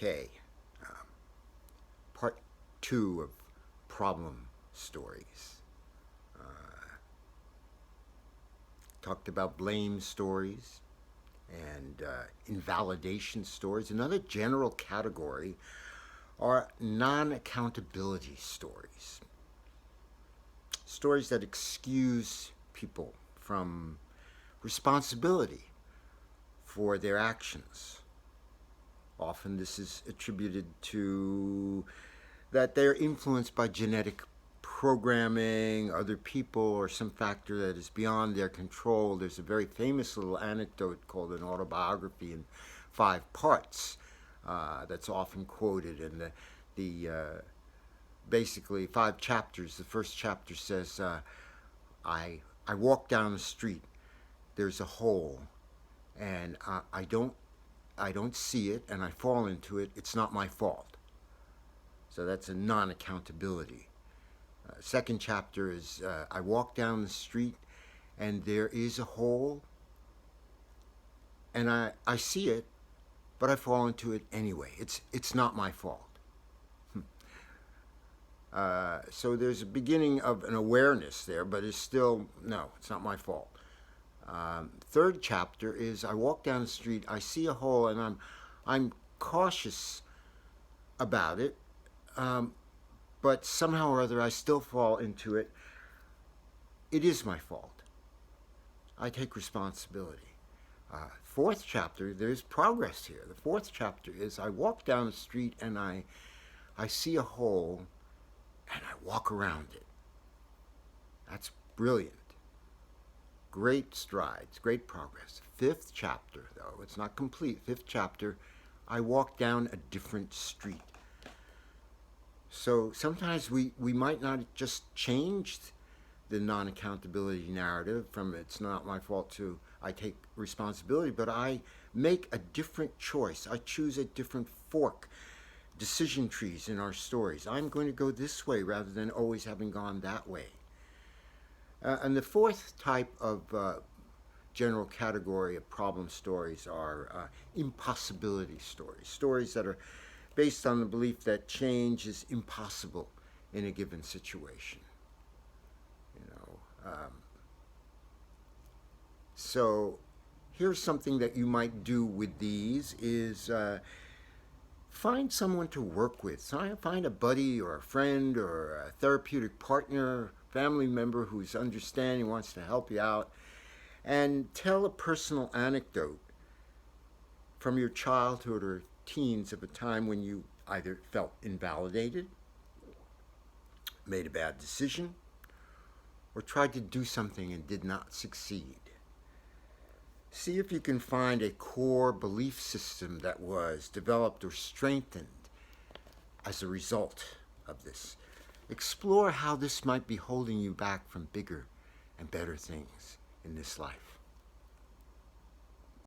Okay, um, part two of problem stories. Talked about blame stories and invalidation stories. Another general category are non-accountability stories. Stories that excuse people from responsibility for their actions. Often this is attributed to that they're influenced by genetic programming, other people, or some factor that is beyond their control. There's a very famous little anecdote called an autobiography in 5 parts that's often quoted. And the basically 5 chapters. The first chapter says, I walk down the street. There's a hole, and I don't see it, and I fall into it. It's not my fault. So that's a non-accountability. Second chapter is I walk down the street and there is a hole and I see it, but I fall into it anyway. It's not my fault. So there's a beginning of an awareness there, but it's still, no, it's not my fault. Third chapter is I walk down the street, I see a hole, and I'm cautious about it, but somehow or other I still fall into it. It is my fault. I take responsibility. Fourth chapter, there's progress here. The fourth chapter is I walk down the street and I see a hole and I walk around it. That's brilliant. Great strides, great progress. Fifth chapter, though, it's not complete. Fifth chapter, I walk down a different street. So sometimes we might not just change the non-accountability narrative from it's not my fault to I take responsibility, but I make a different choice. I choose a different fork, decision trees in our stories. I'm going to go this way rather than always having gone that way. And the fourth type of general category of problem stories are impossibility stories. Stories that are based on the belief that change is impossible in a given situation. So here's something that you might do with these is find someone to work with. Find a buddy or a friend or a therapeutic partner, family member who's understanding, wants to help you out, and tell a personal anecdote from your childhood or teens of a time when you either felt invalidated, made a bad decision, or tried to do something and did not succeed. See if you can find a core belief system that was developed or strengthened as a result of this. Explore how this might be holding you back from bigger and better things in this life.